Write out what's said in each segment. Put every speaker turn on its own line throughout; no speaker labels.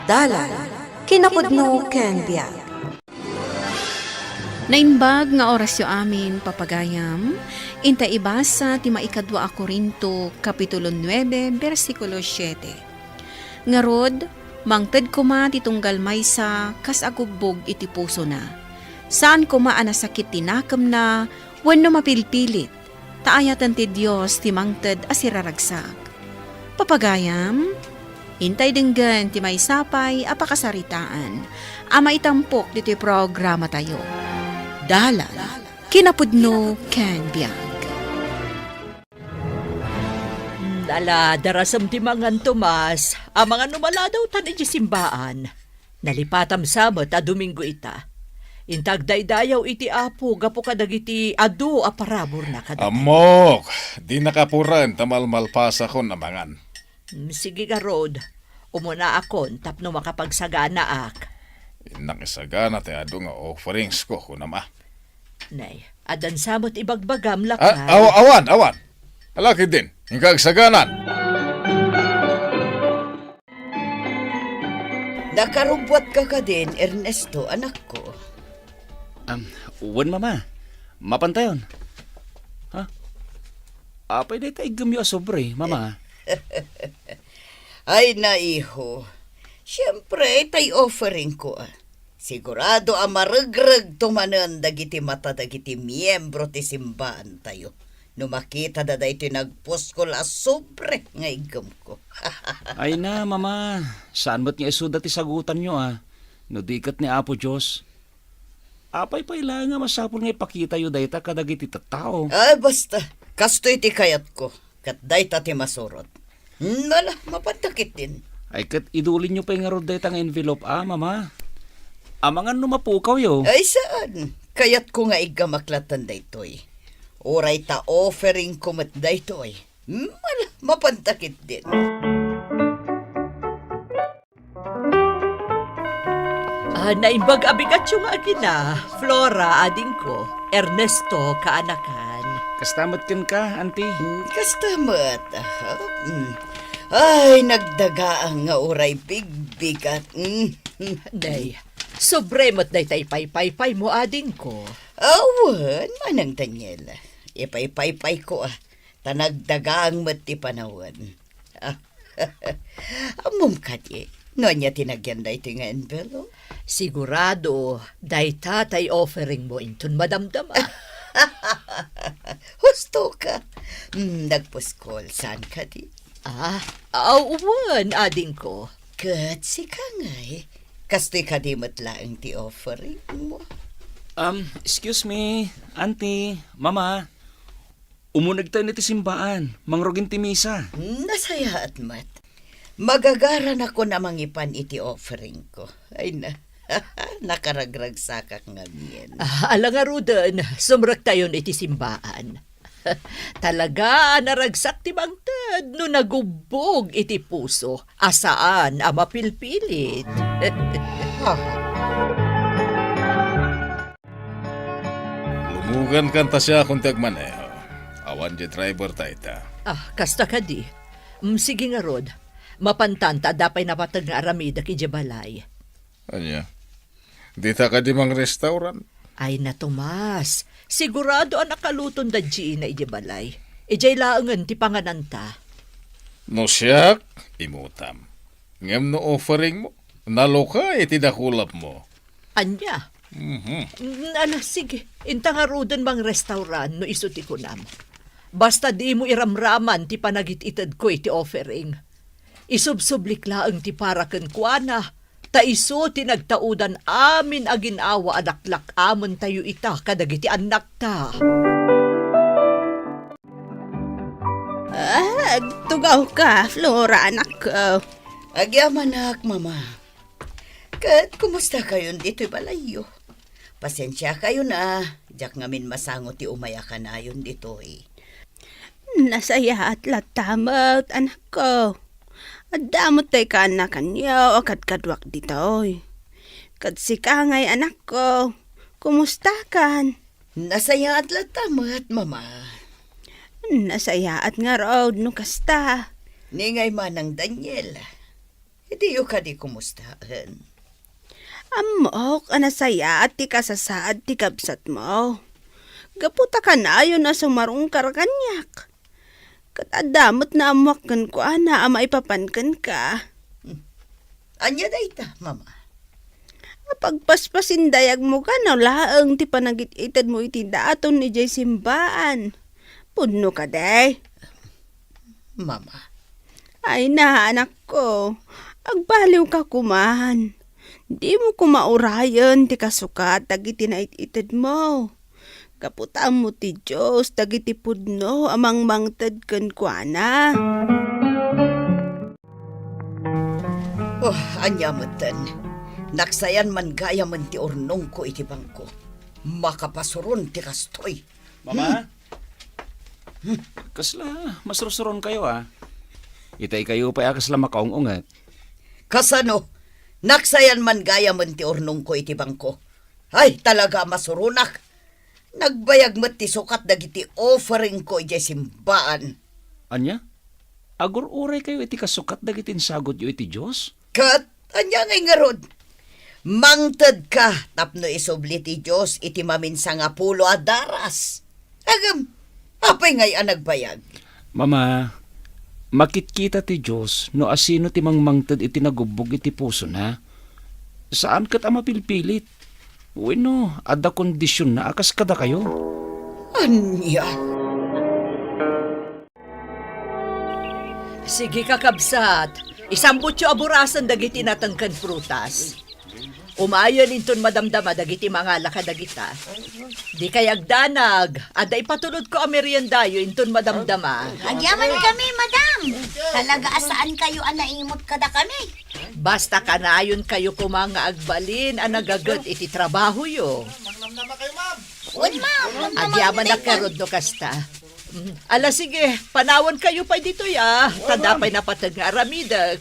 Dalan, kinapudno ken biag.
Naimbag nga orasyo amin, papagayam, inta ibasa ti maikadwa a Korinto, Kapitulo 9, versikulo 7. Ngarod, mangted kuma titunggal maysa, kas agubbog iti puso na. Saan kuma anasakit tinakam na, wenno mapilpilit, taayatan ti Diyos ti mangted asiraragsak. Papagayam, intay denggan ti maysapay apakasaritaan, ama itampok diti programa tayo. Dalan, kinapudno ken biag.
Dala, darasam ti mangan Tomas, ang mga numala daw tan iti simbaan. Nalipatam samot a Domingo ita. Intag daydayaw iti apo, gapo kadagiti adu a parabor na kadagiti.
Amok, di nakapuran tamalmalpasa ko namangan.
Sige ka, Rod. Umuna akon, tapno makapagsagana ak.
Nakisagana ti adu nga offerings ko kunama.
Nay, adan samot ibagbagam lakay.
Awan. Alaki din, hingkagsaganan.
Nakarubwat ka din, Ernesto, anak ko.
Uwan mama, mapantayon. Ha? Apay day tayo gamyo sobre, mama.
Ay, naiho. Siyempre, tayo offering ko. Sigurado ang maregreg tumanan dagiti mata dagiti miyembro ti simbaan tayo. No makita da iti nagpuskol a sobre nga igam ko.
Ay na, mama. Saan ba't nga isuda ti sagutan nyo, No dikat ni Apo Diyos. Apay paila nga masapul nga ipakita yu dayta kadagiti tattao.
Ay, basta. Kasto iti kayat ko. Kat dayta ti masurot. Wala, mapantakit din.
Ay kat idulin nyo pa yung nga dayta nga envelope, mama. Amangan numapukaw yo.
Ay, saan? Kayat ko nga igamaklatan daytoy. Oray ta offering ko mat daytoy. Wala, mapantakit din.
Naimbag abigat yung agina, Flora ading ko, Ernesto kaanakan.
Kastamat ken ka, auntie.
Kastamat. Ay, nagdagaan nga oray bigbigat.
Day, sobremot day tay pay mo ading ko.
Awan, manang Daniel. Ipay-pay ko tanagdagang mati panawan. Amom kadi, no niya tinagyan da ito nga envelope?
Sigurado, day tatay offering mo intun madamdama.
Husto ka. Nagpuskol, saan ka di?
Uwan ading ko.
Kat si Kangay. Kastoy ka di matlaang ti offering mo.
Excuse me, auntie, mama. Umunag tayo niti simbaan, mangrogin ti misa.
Nasaya at mat. Magagaran ako na mangipan iti offering ko. Ay na, nakaragrag sakak nga miyan.
Ala nga Rudan, sumrak tayo iti simbaan. Talaga naragsak ti bangtad no nagubog iti puso. Asaan ang mapilpilit?
Lumugan kanta siya kung tagmaneho. Awan di driver tayo.
Kasta ka di. Sige nga Rod, mapantanta dapay napatag nga aramida ki Jabalay.
Anya, di ta ka di mang restaurant?
Ay na Tomas, sigurado ang nakaluton da na Jabalay. Ijay laangan ti pangananta.
No siyak, imutam. Ngam no offering mo, naloka iti dakulap mo.
Anya? Sige, inta nga Rudan mang restaurant no isuti ko nam. Basta di mo iramraman ti panagititad ko iti offering. Isubsublik laang ti paraken kuana. Ta iso tinagtaudan amin aginawa adaklak amon tayo ita kadagiti anak ta.
Tugaw ka, Flora, anak ko.
Agyamanak, mama. Kat, kumusta kayo dito'y balayo? Pasensya kayo na. Diyak ngamin masangot ti umaya ka na yun dito'y.
Nasaya at latamot, anak ko. Adamot tayo ka anak kanyo, o kadkadwak dito'y. Kad si Kangay, anak ko. Kumusta kan?
Nasaya at latamot, mama.
Nasaya at nga road no kasta.
Ningay manang Daniel. Hindi yung ka di kumustahan.
Amok, anasaya at ti kasasaad ti kabsat mo. Gaputa ka na yun na sumarong karakanyak. Katadamot na amwakan ko ana ama ipapankan ka.
Anya dayta, mama.
Pagpaspasin dayag mo ka na laang ti panagit-itad mo iti daton ni Jay Simbaan. Puno ka day.
Mama.
Ay na anak ko, agbaliw ka kuman. Di mo kumaurayan ti kasukat dagiti na ititad mo. Kaputaan mo ti Diyos dagiti pudno amang mangtad kan kuana.
Oh, anya matan. Naksayan man gaya man ti ornong ko iti bangko. Makapasuron ti kastoy.
Mama? Kasla, masrusuron kayo Itay kayo pa kasla makaungungat.
Kasano? Naksayan man gaya man ti ornong ko iti bangko. Ay, talaga masurunak. Nagbayag mat ti sukat dagiti offering ko iti simbaan.
Anya? Agur uray kayo iti kasukat dagitin sagot yo iti Diyos?
Kat, anya ngay nga rod. Mangtad ka, tapno isubli ti Diyos iti maminsa nga pulo a daras. Agam, apay ngay ang nagbayag.
Mama, makitkita ti Diyos no asino ti mangmangtad iti nagubog iti puso na. Saan kat ama pilpilit? Bueno, ada kondisyon na akas kada kayo.
Anya?
Sige kakabsat, isambot yung aburasan dagiti natangkan prutas. Umayon inton madamdama dagiti mga lakadagita. Di kayag danag, ada ipatulod ko ameriendayo inton madamdama.
Agyaman kami, madam. Talaga asaan kayo anaimot kada kami?
Basta kanayon kayo kumanga agbalin ang nagagat iti trabaho yo.
Uwan, ma'am.
Agyaman na karod no kasta. Ala sige, panawan kayo pa dito ya. Tadapay na patag nga aramidag.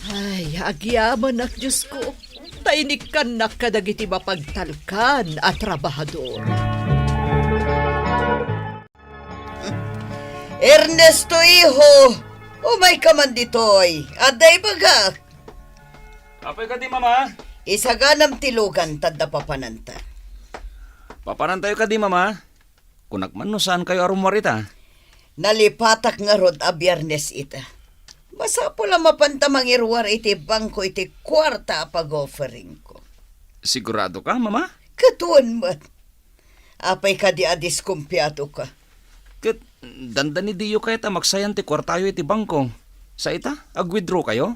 Ay, agyaman na Diyos ko. Tainik ka na kadagiti mapagtalkan at trabahador.
Ernesto, iho! Umay ka man ditoy. Aday baga.
Apay ka di, Mama?
Isaganam tilugan tadda papananta.
Papanantayo ka di, Mama? Kunak man no saan kayo arumarita?
Nalipatak nga rod a biyernes ita. Masapo lang mapantamang irwar iti bangko iti kwarta pag-offering ko.
Sigurado ka, Mama?
Katuan man. Apay ka di adiskumpiyado ka.
Kat dandani diyo kayo ta magsayan ti kwartayo iti bangko. Sa ita, ag-withdraw kayo?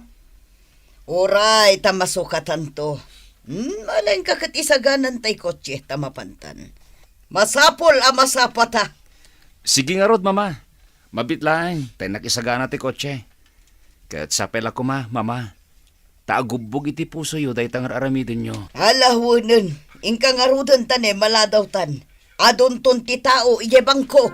Oray, tamasukatan to. Malain ka kat isaganan tay kotse tamapantan. Masapol a masapata.
Sige nga rod, Mama. Mabitlaing, tayo nakisagana ti kotse. Kat sapela ko Mama. Taagubog iti puso yo dahi tangar aramidin nyo.
Halahunan, ingka nga rudan tan maladaw tan. Adon ton ti tao iyebang ko.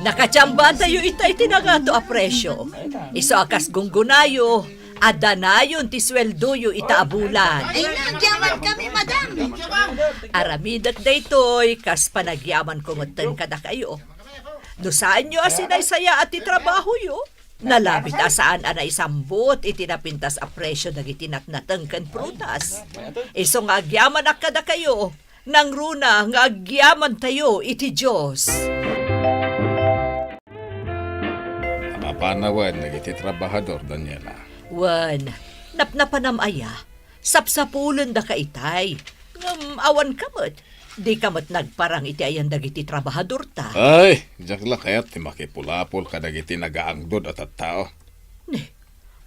Nakachamba tayo itay tinagato a presyo. Iso akas gunggunayo, adanayon ti sweldo yo itaabulan.
Ay, nagyaman kami, madam.
Aramidat daytoy, kas panagyaman kumutan kada kayo. No saan nyo asinay saya at itrabaho yo? Nalabit asaan anay sambot itinapintas a presyo dagiti natnatangkan prutas. Iso nga agyaman akada kayo, nang runa nga agyaman tayo iti Diyos.
Mapanawan, nagiti trabahador, Daniela.
Wan, napnapanamaya, sapsapulan da ka itay. Awan kamot, di kamot nagparang iti ayan dagiti trabahador ta.
Ay, diyak lang kaya't ti makipulapol ka dagiti nagaangdod at tao.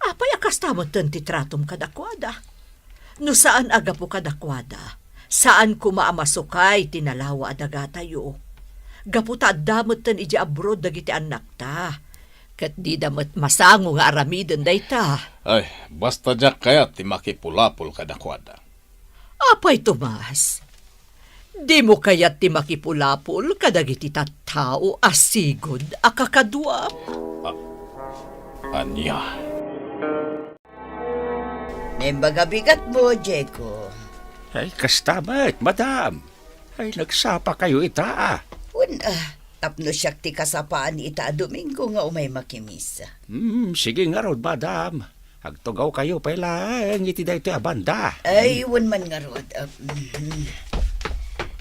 Apay akas tamot ti tratom kadakwada. No saan aga po kadakwada, saan kumaamasukay tinalawa adaga tayo. Gaputa damot tan iji abroad dagiti anak ta. Kat di damot masango nga aramiden day ta.
Ay, basta diyak kaya't ti makipulapol kadakwada.
Apay Tomas, di mo kaya't ti makipulapol kadagiti tattao asigod akakadwa.
Anya.
Nembagabigat mo, Jeko.
Ay, kastamat, Madam. Ay, nagsapa kayo ita.
Una, Tapno siyak ti kasapaan ita Domingo nga umay makimisa.
Sige nga rod, madam. Agtugaw kayo pala, ngiti da ito abanda.
Ay, wan man nga rod.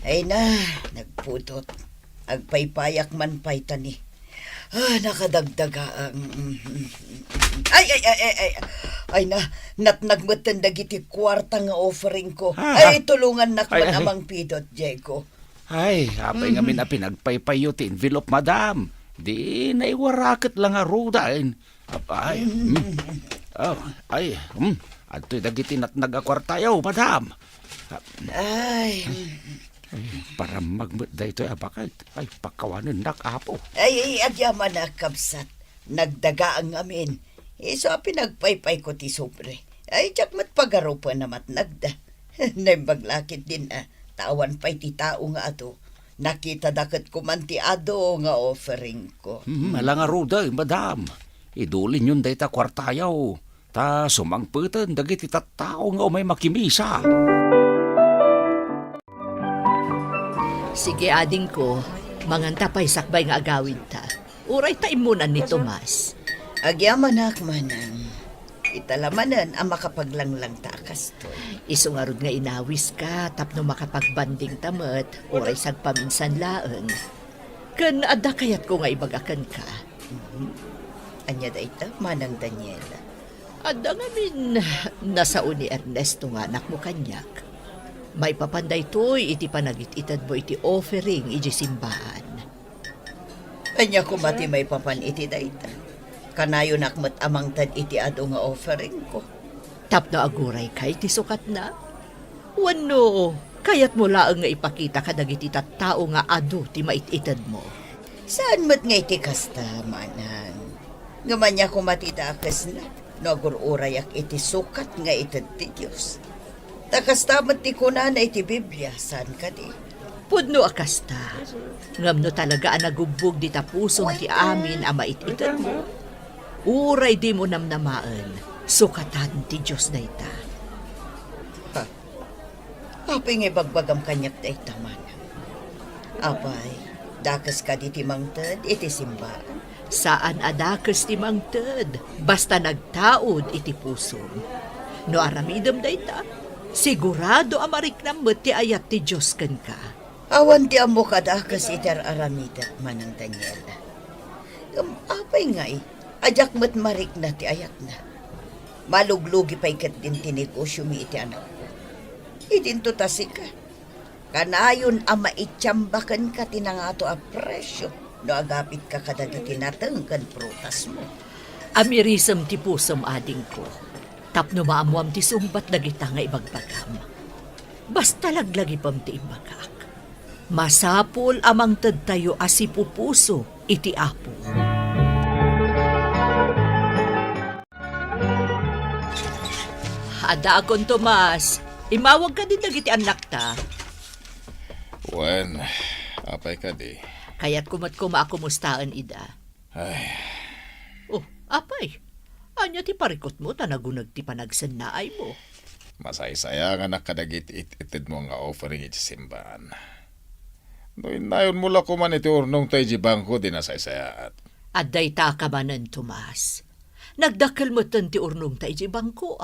Ay na, nagputot. Agpaypayak man pay tani. Nakadagdaga ang... Ay na, natnagmatan dagiti kwarta nga offering ko. Ay, tulungan nakman amang pidot, Diego.
Ay, apay nga min pinagpaypayo ti envelope, madam. Di naiwarakit lang nga rudain. Apay, Adto'y dagiti natnagakwartayaw, madam.
Ay,
Para magmut da ito abakad. Ay, pakawanan nakapo.
agyaman na kabsat. Nagdaga ang amin. So, pinagpaypay ko ti sobre. Ay, tsak matpagaro pa na matnagda. Naibaglakit din tawan pa'y ti tao nga ato. Nakita dakat ko man ti ado nga offering ko.
Malanga ruda, madam. Idulin yun da ita kwartayaw. Ta sumangputan dagiti tattao nga umay makimisa.
Sige, ading ko, manganta pa'y sakbay nga agawin ta. Uray ta imunan ni Tomas.
Agyaman manang. Italamanan ang makapaglanglang takas to.
Isungarod nga inawis ka, tapno makapagbanding tamat, uray sagpaminsan laeng. Kan ada kayat ko nga ibagakan ka.
Anya da ita, manang Daniela.
Ada nga min, nasa ni Ernesto nga anak mo kanyak. May papanday to'y iti panagit-itad mo iti offering iti simbahan.
Anya kumati may papan iti da ita. Kanayo nakmat amang tad iti ado nga offering ko.
Tapno aguray kay ti sukat na. Wano, kayat mo laeng nga ipakita ka dagiti tattao nga ado ti mait-itad mo.
Saan mo't nga iti kasta, manang? Ngamanya kumati dakas na. Nagururayak iti sukat nga itad ti Diyos. Takastamat ti kunana iti Biblia, saan ka di?
Pudno akasta. Ngamno talaga ang nagubog di tapusong ti amin ang mait-itad mo. Uray di mo namnamaan, sukatan ti Diyos na ita.
Apay nga bagbagam kanyak da ita, manang. Apay, dakas ka di timangtad iti simbaan.
Saan adakas ti mangted, basta nagtaod iti pusong. No aramidem da ita, sigurado amariknamot ti ayat ti Diyos ken ka.
Awan ti amo kadakas iter aramida, manang Daniela. Apay nga ajak mat marik na ti ayat na. Maluglugi pa'y kat din tinegosyo mi iti anak ko. Idinto tasika. Kanayon ama itsambakan ka tinangato a presyo. No agapit ka kadagiti natengkan prutas mo.
Amirisem ti pusom ading ko. Tapno maamuam ti sumbat dagita nga ibagbagam. Basta laglagi pam ti imbagak. Masapol amang tad tayo asipupuso iti apo. Ada akong Tomas. Imawag ka din dagiti anak ta.
Wen, apay ka di.
Kaya't kumat-kuma akumustaan ida.
Ay,
Oh, apay. Anya ti parikot mo tanagunag ti panagsannaay mo.
masay-saya nga nakadagit itid mo nga offering iti simbahan. No inayon mula ko man iti urnong tayo di bangko di nasay-sayaat.
Aday ta ka manan, Tomas. Nagdakal mo ti urnong tayo di bangko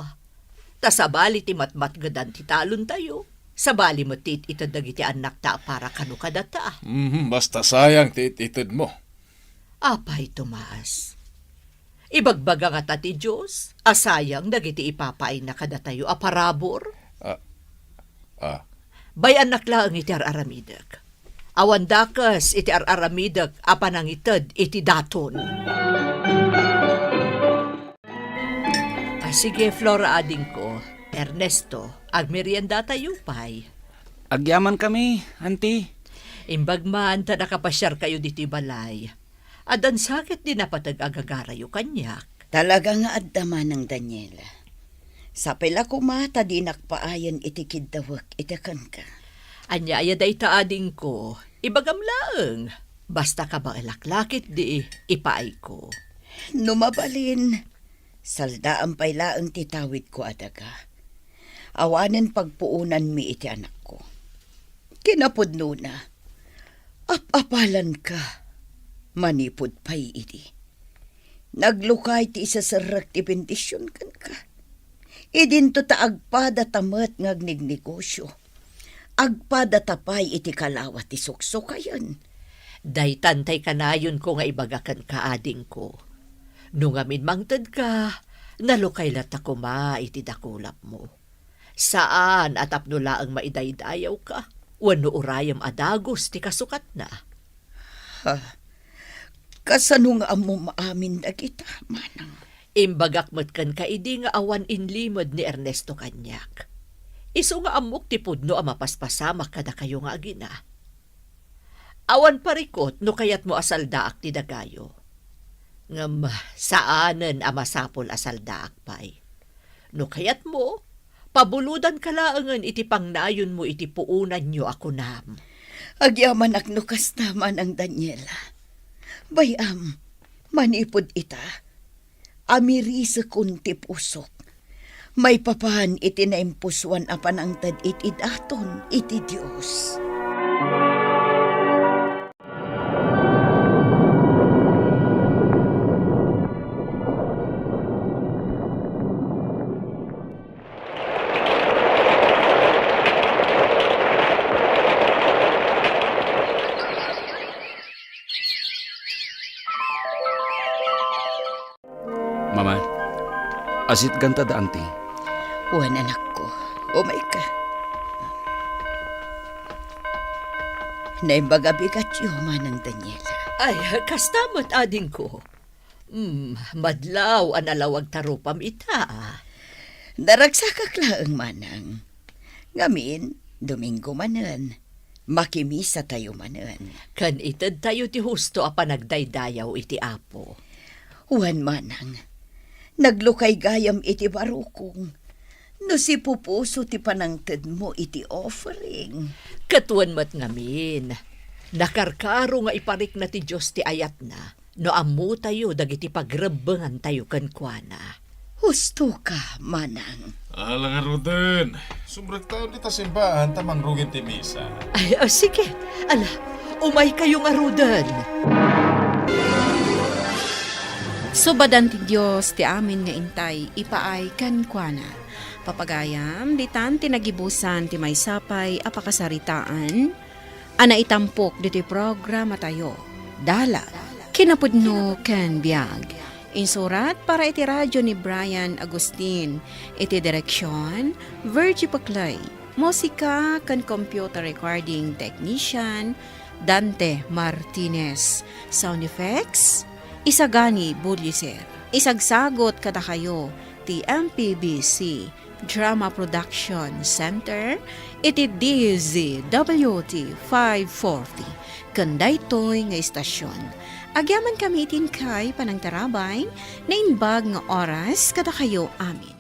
Tasabali ti matmat gadan ti talon tayo. Sabali mo tit itadag iti anak ta para kanu kadata.
Basta sayang ti itid mo.
Apay, Tomas. Ibagbaga nga ta ti Diyos, asayang dagiti ipapaay na kadatayo aparabor. Bay anak lang iti araramidag. Awan dakas iti araramidag apanangitad iti daton. Sige, Flora ading ko. Ernesto, agmerienda tayo pay.
Agyaman kami, auntie.
Imbagman ta nakapasyar kayo diti balay. Adan sakit din napatag agagarayo kanyak.
Talaga nga addaman ng Daniela. Sa pila kumata di nakpaayan itikid dawak itakan ka.
Anya ayaday ta ading ko. Ibagam laeng. Basta ka ba alaklakit di ipaay ko.
Numabalin. Saldaan pa'y laang titawid ko adaga. Awanen pagpuunan mi iti anak ko. Kinapudno na. Apalan ka, Manipod pa'y idi. Naglukay ti isa sarak ti bendisyon kan ka. Idin to ta agpada tamat ngagnig negosyo. Agpada tapay iti kalawat ti suksukayan.
Day tantay kanayon ko nga ibagakan ka ading ko. Nung amin mangtad ka, nalukay lata ko ma iti dakulap mo. Saan at apnula ang maidaydayaw ka? Wano urayam adagos ti kasukat na.
Kasano nga amo maamin na kita, manang?
Imbagakmat kan ka idi nga awan inlimod ni Ernesto Kanyak. Isu nga amok ti pudno ang mapaspasamak kada kayo nga agina. Awan parikot no kayat mo asaldaak ti dagayo. Ngam saanen ang masapol asaldaak pay. No kayat mo, pabuludan kalaangan iti pangnayon mo iti puunan nyo ako nam.
Agyaman aknukas naman ang Daniela. Bayam, manipod ita. Amirisa kun ti pusok. May papahan iti naimpuswan apan ang tad itidaton iti Diyos.
Mama, asit ganta da anti.
Wan anak ko, umay ka. Naimbagabigat yuman ng Daniela.
Ay, kastamot ading ko. Madlaw ang alawag tarupam ita.
Daragsakak laang manang. Ngamin, Domingo manan. Makimisa tayo manan.
Kan itad tayo ti husto a panagdaydayaw iti apo.
Wan manang. Naglukay gayam iti barukong. No si pupuso ti panangted mo iti offering.
Katuan mat ngamin. Nakarkaro nga iparik na ti Diyos ti ayat na. No amu tayo dagiti pagrebengan tayo kankwana.
Husto ka, manang.
Alang Ruden, sumrag taon dita simbahan tamang rugin ti misa.
Ay, sige. Ala, umay kayo nga rudan.
Subadan ti Diyos ti amin nga intay, ipaay kankwana. Papagayam, ditan tinagibusan ti may sapay apakasaritaan, ana itampok diti programa tayo. Dala, kinapudno ken biag. Insurat para iti radyo ni Brian Agustin, iti direksyon, Virgie Paclay, musika kan computer recording technician, Dante Martinez, sound effects, Isagani Buliser. Isagsagot kada kayo ti MPBC Drama Production Center iti DZWT 540 kandaytoy nga istasyon. Agyaman kami itin kay panangtarabay na inbag nga oras kada kayo amin.